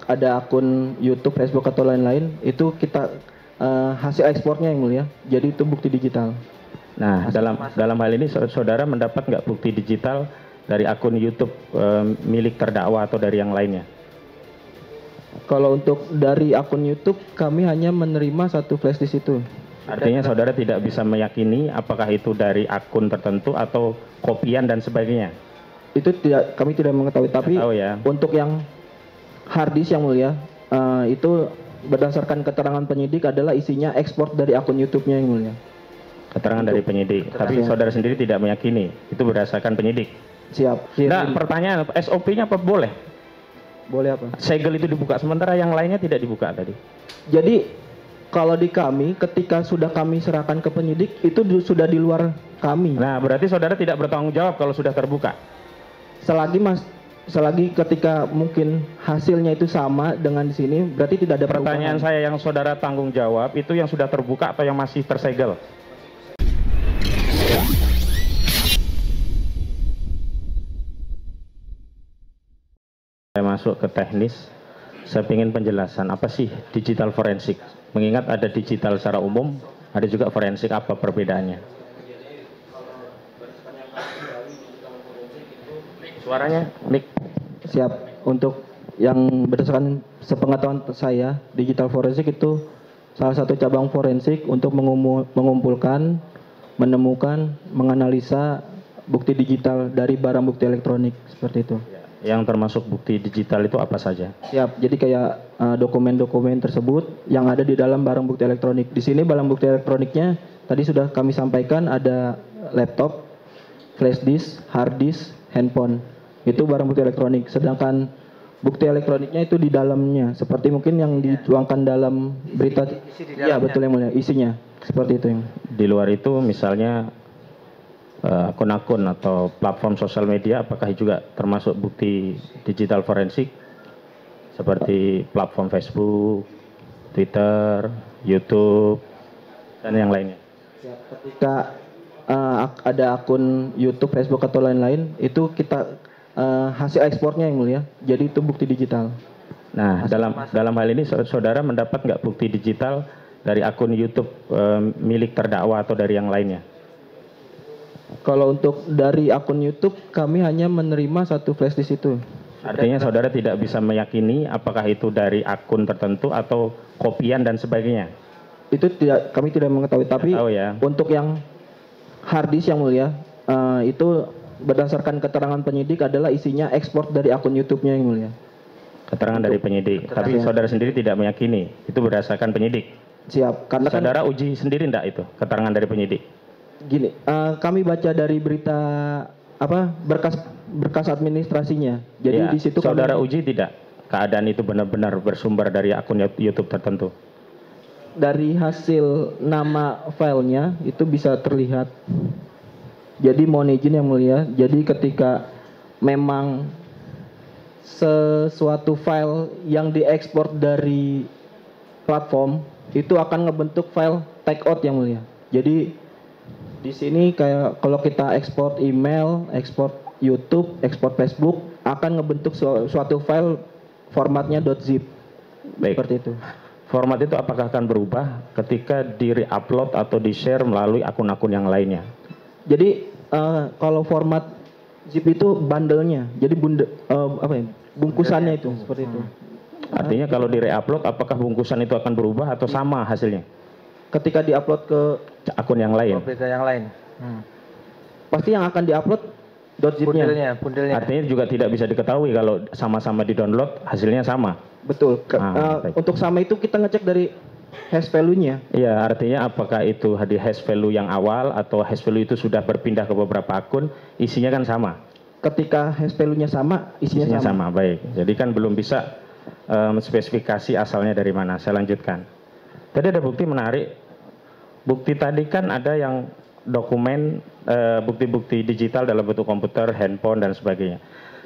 ada akun YouTube, Facebook atau lain-lain, itu kita hasil ekspornya yang mulia. Jadi itu bukti digital. Nah, dalam hal ini saudara mendapat nggak bukti digital dari akun YouTube milik terdakwa atau dari yang lainnya? Kalau untuk dari akun YouTube, kami hanya menerima satu flash disk itu. Artinya saudara tidak bisa meyakini apakah itu dari akun tertentu atau kopian dan sebagainya? Itu kami tidak mengetahui. Tapi ya. Untuk yang hard disk yang mulia, itu berdasarkan keterangan penyidik adalah isinya ekspor dari akun YouTube-nya yang mulia. Keterangan dari penyidik. Tapi saudara sendiri tidak meyakini. Itu berdasarkan penyidik. Siap. Nah, pertanyaan SOP-nya apa boleh? Boleh apa? Segel itu dibuka, sementara yang lainnya tidak dibuka tadi. Jadi kalau di kami, ketika sudah kami serahkan ke penyidik, itu sudah di luar kami. Nah, berarti saudara tidak bertanggung jawab kalau sudah terbuka? Selagi ketika mungkin hasilnya itu sama dengan di sini, berarti tidak ada pertanyaan perubahan. Saya yang saudara tanggung jawab, itu yang sudah terbuka atau yang masih tersegel? Saya masuk ke teknis, saya ingin penjelasan apa sih digital forensik. Mengingat ada digital secara umum, ada juga forensik, apa perbedaannya? Suaranya, Mik. Siap. Untuk yang berdasarkan sepengetahuan saya, digital forensik itu salah satu cabang forensik untuk mengumpulkan, menemukan, menganalisa bukti digital dari barang bukti elektronik, seperti itu. Yang termasuk bukti digital itu apa saja? Siap. Jadi kayak dokumen-dokumen tersebut yang ada di dalam barang bukti elektronik. Di sini barang bukti elektroniknya tadi sudah kami sampaikan, ada laptop, flash disk, hard disk, handphone. Itu barang bukti elektronik. Sedangkan bukti elektroniknya itu di dalamnya, seperti mungkin yang dituangkan dalam berita. Iya, betul yang mulia. Isinya seperti itu. Di luar itu misalnya akun-akun atau platform sosial media, apakah juga termasuk bukti digital forensik seperti platform Facebook, Twitter, YouTube, dan yang lainnya? Ketika ada akun YouTube, Facebook atau lain-lain, itu kita hasil ekspornya yang mulia. Jadi itu bukti digital. Nah, dalam hal ini saudara mendapat nggak bukti digital dari akun YouTube milik terdakwa atau dari yang lainnya? Kalau untuk dari akun YouTube, kami hanya menerima satu flash disk itu. Artinya saudara tidak bisa meyakini apakah itu dari akun tertentu atau kopian dan sebagainya? Itu kami tidak mengetahui. Tapi ya. Untuk yang hard disk yang mulia, itu berdasarkan keterangan penyidik adalah isinya ekspor dari akun YouTube-nya yang mulia. Keterangan dari penyidik. Tapi saudara sendiri tidak meyakini. Itu berdasarkan penyidik. Siap. Karena saudara uji sendiri enggak itu keterangan dari penyidik? Gini, kami baca dari berita berkas administrasinya. Jadi ya, di situ saudara uji tidak keadaan itu benar-benar bersumber dari akun YouTube tertentu? Dari hasil nama filenya itu bisa terlihat. Jadi mohon izin yang mulia. Jadi ketika memang sesuatu file yang diekspor dari platform itu akan ngebentuk file tagout yang mulia. Jadi di sini kayak kalau kita ekspor email, ekspor YouTube, ekspor Facebook, akan ngebentuk suatu file formatnya .zip. Baik. Seperti itu. Format itu apakah akan berubah ketika di-upload atau di-share melalui akun-akun yang lainnya? Jadi kalau format zip itu bundle-nya. Jadi bungkusannya itu seperti itu. Artinya kalau di-upload apakah bungkusan itu akan berubah atau sama hasilnya? Ketika diupload ke akun yang lain. Beda yang lain. Pasti yang akan diupload .zip-nya. Bundelnya. Artinya juga tidak bisa diketahui kalau sama-sama di-download hasilnya sama. Betul. Untuk sama itu kita ngecek dari hash value-nya. Iya, artinya apakah itu di hash value yang awal atau hash value itu sudah berpindah ke beberapa akun, isinya kan sama. Ketika hash value-nya sama, isinya sama. Baik. Jadi kan belum bisa spesifikasi asalnya dari mana. Saya lanjutkan. Tadi ada bukti menarik. Bukti tadi kan ada yang dokumen, bukti-bukti digital dalam bentuk komputer, handphone, dan sebagainya.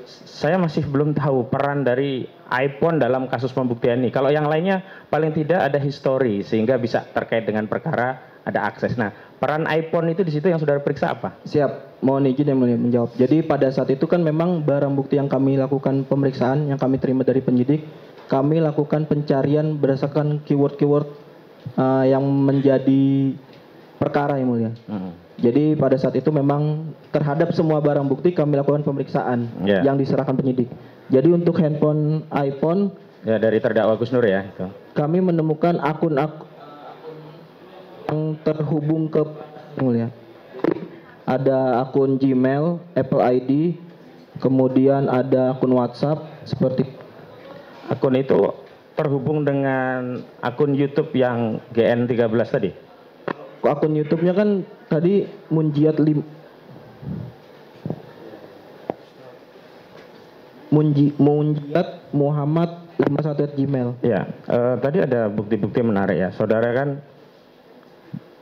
Saya masih belum tahu peran dari iPhone dalam kasus pembuktian ini. Kalau yang lainnya paling tidak ada history, sehingga bisa terkait dengan perkara, ada akses. Nah, Peran iPhone itu di situ yang saudara periksa apa? Siap, mohon izin yang mulia menjawab. Jadi pada saat itu kan memang barang bukti yang kami lakukan pemeriksaan, yang kami terima dari penyidik, kami lakukan pencarian berdasarkan keyword-keyword yang menjadi perkara yang mulia. Jadi pada saat itu memang terhadap semua barang bukti kami lakukan pemeriksaan yang diserahkan penyidik. Jadi untuk handphone iPhone ya dari terdakwa Gus Nur ya itu. Kami menemukan akun-akun yang terhubung ke yang mulia. Ada akun Gmail, Apple ID, kemudian ada akun WhatsApp seperti akun itu terhubung dengan akun YouTube yang GN13 tadi. Akun YouTube-nya kan tadi Munjiat Muhammad 51 @gmail. Ya, tadi ada bukti-bukti menarik ya. Saudara kan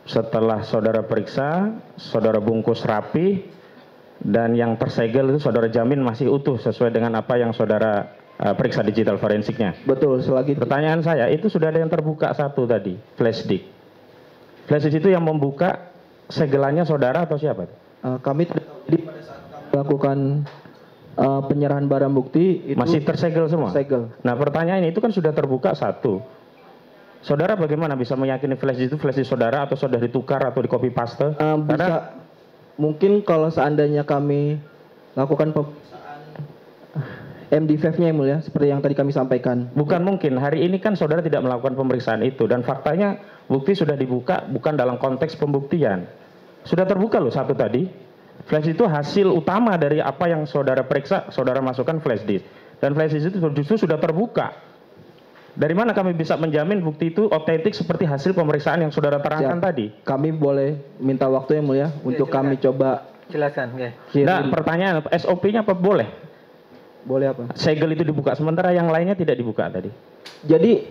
setelah saudara periksa, saudara bungkus rapi, dan yang tersegel itu saudara jamin masih utuh sesuai dengan apa yang saudara periksa digital forensiknya. Betul. Selagi pertanyaan saya, itu sudah ada yang terbuka satu tadi, flash disk. Flash disk itu yang membuka segelannya saudara atau siapa? Kami jadi pada saat kami melakukan penyerahan barang bukti itu masih tersegel semua. Tersegel. Nah pertanyaannya itu kan sudah terbuka satu. Saudara bagaimana bisa meyakini flash disk itu flash disk saudara atau sudah ditukar atau di copy paste? Bisa mungkin kalau seandainya kami lakukan pemeriksaan MD5-nya yang mulia seperti yang tadi kami sampaikan. Bukan mungkin, hari ini kan saudara tidak melakukan pemeriksaan itu dan faktanya bukti sudah dibuka bukan dalam konteks pembuktian. Sudah terbuka loh satu tadi. Flash itu hasil utama dari apa yang saudara periksa, saudara masukkan flash disk. Dan flash disk itu justru sudah terbuka. Dari mana kami bisa menjamin bukti itu otentik seperti hasil pemeriksaan yang saudara terangkan tadi? Kami boleh minta waktu yang mulia untuk kami coba jelaskan. Nah, pertanyaan SOP-nya apa boleh? Boleh apa? Segel itu dibuka, sementara yang lainnya tidak dibuka tadi. Jadi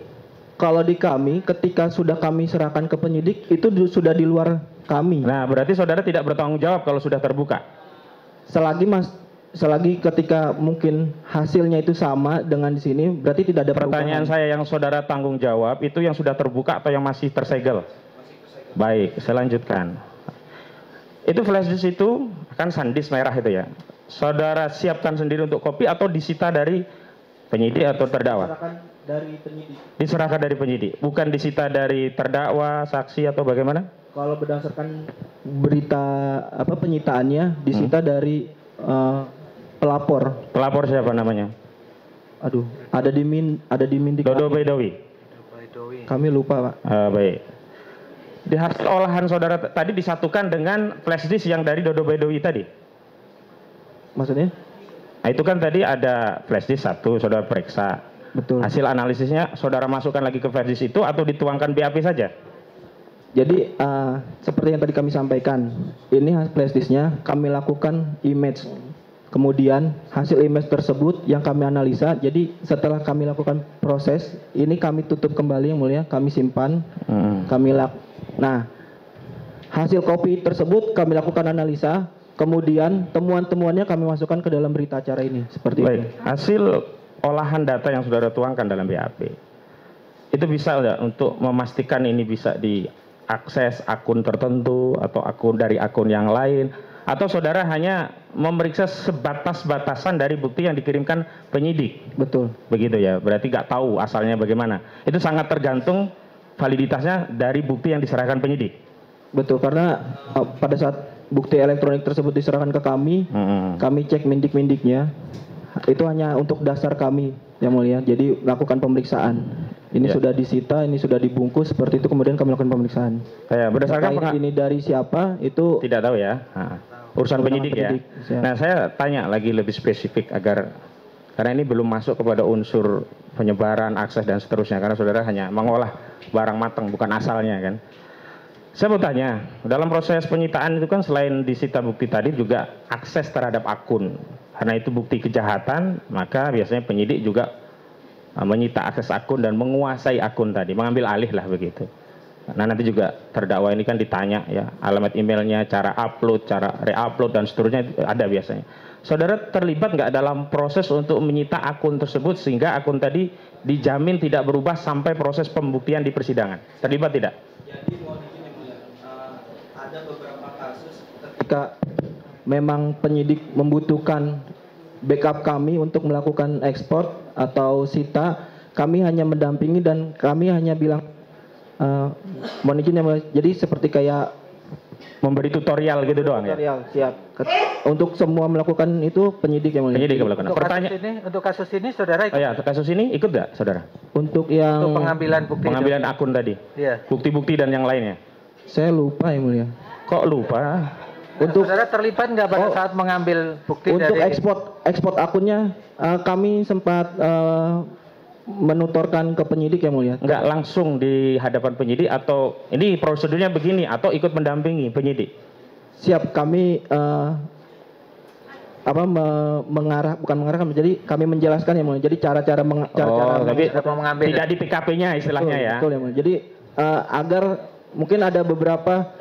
kalau di kami, ketika sudah kami serahkan ke penyidik, itu sudah di luar kami. Nah, berarti saudara tidak bertanggung jawab kalau sudah terbuka? Selagi ketika mungkin hasilnya itu sama dengan di sini, berarti tidak ada pertanyaan saya yang saudara tanggung jawab itu yang sudah terbuka atau yang masih tersegel? Baik, saya lanjutkan. Itu flash disk itu kan SanDisk merah itu ya. Saudara siapkan sendiri untuk kopi atau disita dari penyidik atau terdakwa? Diserahkan dari penyidik. Diserahkan dari penyidik, bukan disita dari terdakwa, saksi atau bagaimana? Kalau berdasarkan berita penyitaannya disita dari pelapor. Pelapor siapa namanya? Aduh, ada di Mindik. Dodo Bedowi. Kami lupa, Pak. Baik. Di hasil olahan saudara tadi disatukan dengan flash disk yang dari Dodo Bedowi tadi. Maksudnya? Nah, itu kan tadi ada flash disk satu, saudara periksa. Betul. Hasil analisisnya saudara masukkan lagi ke flash disk itu atau dituangkan BAP saja? Jadi seperti yang tadi kami sampaikan, ini flash disknya kami lakukan image. Kemudian hasil image tersebut yang kami analisa. Jadi setelah kami lakukan proses, ini kami tutup kembali yang mulia, kami simpan, Nah, hasil kopi tersebut kami lakukan analisa. Kemudian temuan-temuannya kami masukkan ke dalam berita acara ini. Seperti itu. Hasil olahan data yang saudara tuangkan dalam BAP itu bisa nggak untuk memastikan ini bisa diakses akun tertentu atau akun dari akun yang lain, atau saudara hanya memeriksa sebatas-batasan dari bukti yang dikirimkan penyidik? Betul. Begitu ya, berarti nggak tahu asalnya bagaimana. Itu sangat tergantung validitasnya dari bukti yang diserahkan penyidik. Betul, karena pada saat bukti elektronik tersebut diserahkan ke kami, kami cek mindik-mindiknya. Itu hanya untuk dasar kami, yang mulia. Jadi lakukan pemeriksaan. Ini sudah disita, ini sudah dibungkus, seperti itu. Kemudian kami lakukan pemeriksaan. Berdasarkan ini dari siapa? Itu tidak tahu ya. Urusan penyidik ya. Siap. Nah, saya tanya lagi lebih spesifik karena ini belum masuk kepada unsur penyebaran, akses dan seterusnya. Karena saudara hanya mengolah barang matang, bukan asalnya kan. Saya mau tanya, dalam proses penyitaan itu kan selain disita bukti tadi juga akses terhadap akun. Karena itu bukti kejahatan, maka biasanya penyidik juga menyita akses akun dan menguasai akun tadi, mengambil alih lah begitu. Nah nanti juga terdakwa ini kan ditanya ya, alamat emailnya, cara upload, cara re-upload dan seterusnya ada biasanya. Saudara terlibat nggak dalam proses untuk menyita akun tersebut sehingga akun tadi dijamin tidak berubah sampai proses pembuktian di persidangan? Terlibat tidak? Jadi mohon izin yang mulia, ada Jika memang penyidik membutuhkan backup kami untuk melakukan ekspor atau sita, kami hanya mendampingi dan kami hanya bilang, mohon izin ya Mulia. Jadi seperti kayak Memberi tutorial gitu doang ya? tutorial, siap. Untuk semua melakukan itu penyidik yang Mulia. Penyidik yang melakukan. Untuk kasus ini saudara ikut Oh ya, kasus ini ikut nggak, saudara? Untuk yang untuk pengambilan bukti. Pengambilan akun tadi, Iya. bukti-bukti dan yang lainnya. saya lupa yang Mulia. Kok lupa? Untuk Saudara terlibat nggak pada Oh, saat mengambil bukti untuk dari ekspor akunnya kami sempat menutorkan ke penyidik yang Mulia. Nggak langsung di hadapan penyidik atau ini prosedurnya begini atau ikut mendampingi penyidik? Siap, kami bukan mengarahkan, jadi kami menjelaskan yang Mulia. Jadi cara-cara tapi mengambil. tidak di PKP-nya istilahnya ya? Betul yang Mulia. Jadi agar mungkin ada beberapa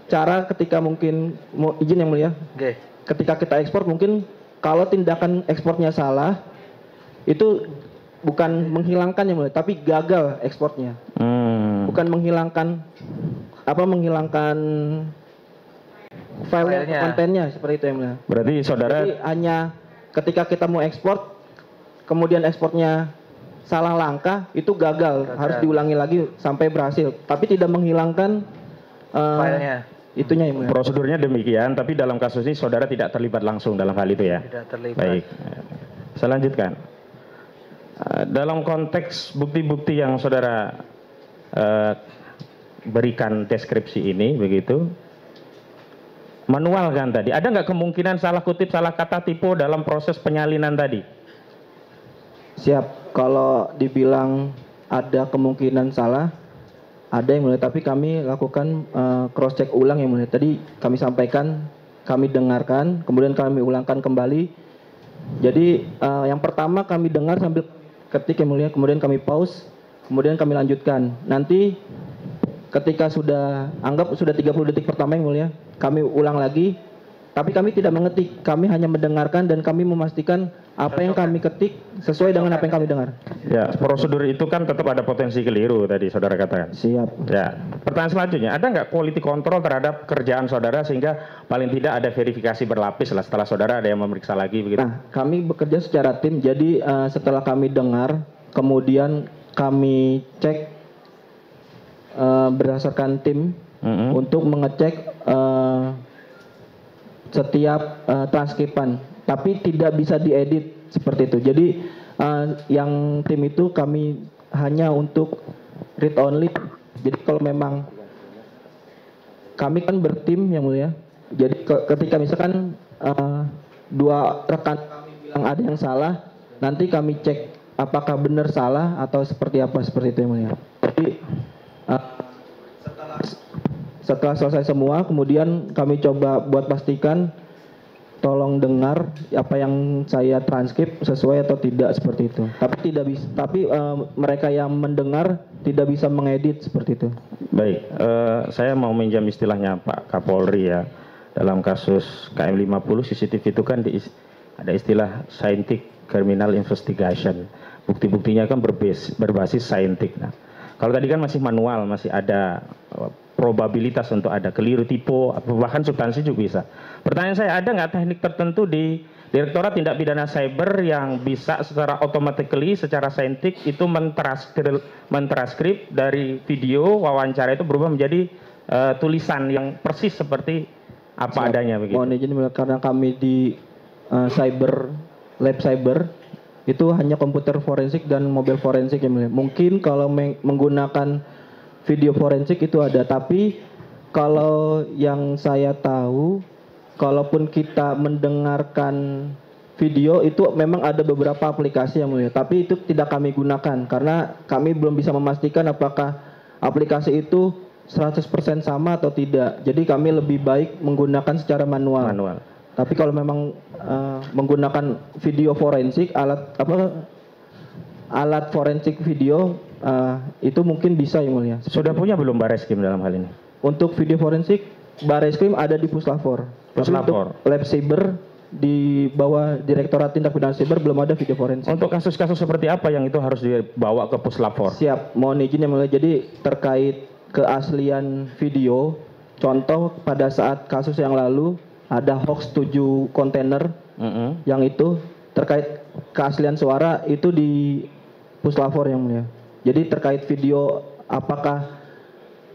cara ketika mungkin izin yang Mulia. Oke. Ketika kita ekspor mungkin kalau tindakan ekspornya salah itu bukan menghilangkan yang Mulia, tapi gagal ekspornya. Bukan menghilangkan filenya, Filenya. kontennya seperti itu yang Mulia. Berarti saudara Jadi hanya ketika kita mau ekspor, kemudian ekspornya salah langkah, itu gagal. Harus diulangi lagi sampai berhasil. Tapi tidak menghilangkan Filenya. itunya yang Mulia. prosedurnya demikian, tapi dalam kasus ini saudara tidak terlibat langsung dalam hal itu ya? Tidak terlibat. Baik, saya lanjutkan. Dalam konteks bukti-bukti yang saudara berikan deskripsi ini, begitu, manual kan tadi, ada nggak kemungkinan salah kutip, salah kata, tipu dalam proses penyalinan tadi? Siap, kalau dibilang ada kemungkinan salah, ada yang Mulia, tapi kami lakukan cross check ulang yang Mulia. Tadi kami sampaikan, kami dengarkan, kemudian kami ulangkan kembali. Jadi yang pertama kami dengar sambil ketik yang Mulia, kemudian kami pause, kemudian kami lanjutkan. Nanti ketika sudah 30 detik pertama yang Mulia, kami ulang lagi, tapi kami tidak mengetik, kami hanya mendengarkan dan kami memastikan apa yang kami ketik sesuai dengan apa yang kami dengar. Ya, prosedur itu kan tetap ada potensi keliru tadi saudara katakan. Siap. Ya, pertanyaan selanjutnya, ada nggak quality control terhadap kerjaan saudara sehingga paling tidak ada verifikasi berlapis lah setelah saudara ada yang memeriksa lagi begitu? Nah, kami bekerja secara tim, jadi setelah kami dengar, kemudian kami cek berdasarkan tim untuk mengecek setiap transkripan, tapi tidak bisa diedit seperti itu. Jadi yang tim itu kami hanya untuk read only. Jadi kalau memang kami kan bertim yang Mulia, jadi ketika misalkan dua rekan kami bilang ada yang salah, nanti kami cek apakah benar salah atau seperti apa, seperti itu yang Mulia. Jadi setelah selesai semua, kemudian kami coba buat pastikan, tolong dengar apa yang saya transkrip sesuai atau tidak, seperti itu. Tapi tidak bisa, tapi mereka yang mendengar tidak bisa mengedit seperti itu. Baik, saya mau minjam istilahnya Pak Kapolri ya. Dalam kasus KM50 CCTV itu kan ada istilah scientific criminal investigation. Bukti-buktinya kan berbasis saintik. Nah, kalau tadi kan masih manual, masih ada probabilitas untuk ada keliru, tipu, bahkan substansi juga bisa. Pertanyaan saya, ada nggak teknik tertentu di Direktorat Tindak Pidana Cyber yang bisa secara automatically, secara saintik itu mentranskrip dari video wawancara itu berubah menjadi tulisan yang persis seperti apa adanya begitu? Mohon izin, karena kami di lab cyber itu hanya komputer forensik dan mobil forensik yang Mulia. Mungkin kalau menggunakan video forensik itu ada, tapi kalau yang saya tahu, kalaupun kita mendengarkan video itu memang ada beberapa aplikasi yang Mulia, tapi itu tidak kami gunakan karena kami belum bisa memastikan apakah aplikasi itu 100% sama atau tidak. Jadi kami lebih baik menggunakan secara manual. Tapi kalau memang menggunakan video forensik, alat forensik video itu mungkin bisa yang Mulia. Sudah punya belum Bareskrim dalam hal ini? Untuk video forensik, Bareskrim ada di Puslapor. Untuk lab cyber di bawah Direktorat Tindak Pidana Cyber belum ada video forensik. Untuk kasus-kasus seperti apa yang itu harus dibawa ke Puslapor? Siap, mohon izin yang Mulia. Jadi terkait keaslian video, contoh pada saat kasus yang lalu ada hoax 7 kontainer yang itu terkait keaslian suara itu di Puslapor yang mulia. Jadi terkait video apakah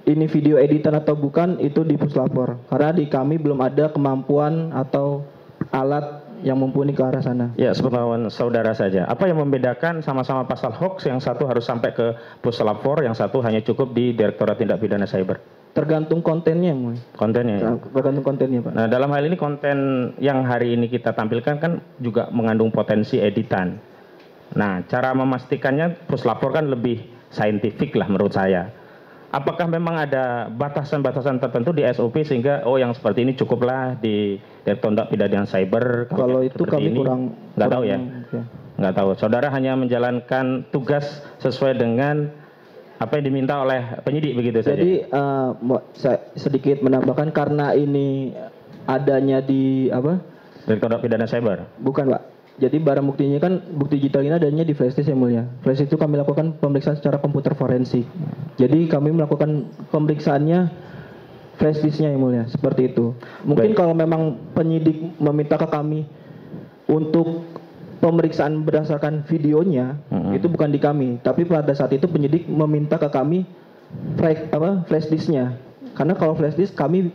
ini video editan atau bukan itu di Puslapor. Karena di kami belum ada kemampuan atau alat yang mumpuni ke arah sana. Ya, sepengetahuan saudara saja. Apa yang membedakan sama-sama pasal hoax, yang satu harus sampai ke Puslapor, yang satu hanya cukup di Direktorat Tindak Pidana Cyber? Tergantung kontennya, Mulia. Kontennya ya? Tergantung kontennya, Pak. Nah, dalam hal ini konten yang hari ini kita tampilkan kan juga mengandung potensi editan. Nah, cara memastikannya Puslapor kan lebih saintifik lah menurut saya. Apakah memang ada batasan-batasan tertentu di SOP sehingga yang seperti ini cukuplah di Direktorat Pidana Cyber? Kalau itu kami ini? Nggak tahu ya? Okay. Nggak tahu. Saudara hanya menjalankan tugas sesuai dengan apa yang diminta oleh penyidik begitu saja? Jadi saya sedikit menambahkan karena ini adanya di apa? Direktorat Pidana Cyber? Bukan, Pak. Jadi barang buktinya kan bukti digital ini adanya di flash disk yang mulia. Flash disk itu kami lakukan pemeriksaan secara komputer forensik. Jadi kami melakukan pemeriksaannya flash disknya yang mulia. Seperti itu. Mungkin kalau memang penyidik meminta ke kami untuk pemeriksaan berdasarkan videonya, itu bukan di kami. Tapi pada saat itu penyidik meminta ke kami flash disknya. Karena kalau flash disk kami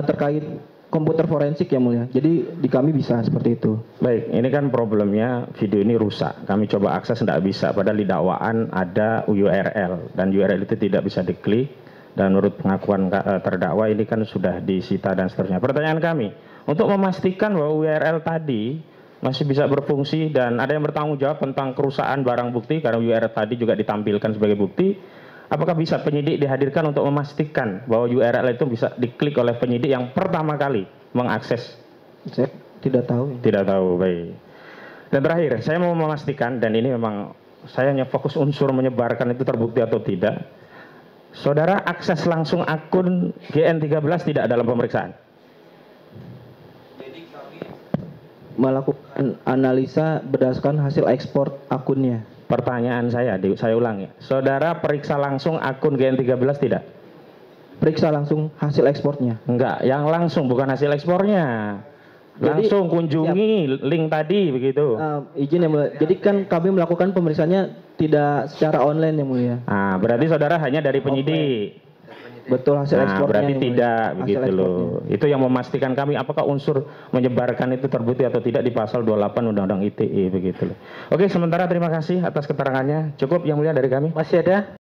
terkait komputer forensik yang mulia. Jadi di kami bisa seperti itu. Baik, ini kan problemnya video ini rusak. Kami coba akses tidak bisa. Padahal di dakwaan ada URL dan URL itu tidak bisa diklik. Dan menurut pengakuan terdakwa ini kan sudah disita dan seterusnya. Pertanyaan kami, untuk memastikan bahwa URL tadi masih bisa berfungsi dan ada yang bertanggung jawab tentang kerusakan barang bukti karena URL tadi juga ditampilkan sebagai bukti. Apakah bisa penyidik dihadirkan untuk memastikan bahwa URL itu bisa diklik oleh penyidik yang pertama kali mengakses? Saya tidak tahu. Tidak tahu, baik. Dan terakhir, saya mau memastikan, dan ini memang saya hanya fokus unsur menyebarkan itu terbukti atau tidak. Saudara akses langsung akun GN13 tidak dalam pemeriksaan? Jadi kami melakukan analisa berdasarkan hasil ekspor akunnya. Pertanyaan saya ulang ya. Saudara periksa langsung akun GN13 tidak? Periksa langsung hasil ekspornya. Enggak, yang langsung bukan hasil ekspornya. Langsung kunjungi link tadi begitu. Izin ya mulia. Jadi kan kami melakukan pemeriksaannya tidak secara online ya mulia. Ah, berarti saudara hanya dari penyidik. Betul, hasil ekspornya. Berarti tidak hasil begitu loh. Itu yang memastikan kami apakah unsur menyebarkan itu terbukti atau tidak di pasal 28 Undang-Undang ITE begitu loh. Oke, sementara terima kasih atas keterangannya. Cukup yang mulia dari kami. Masih ada?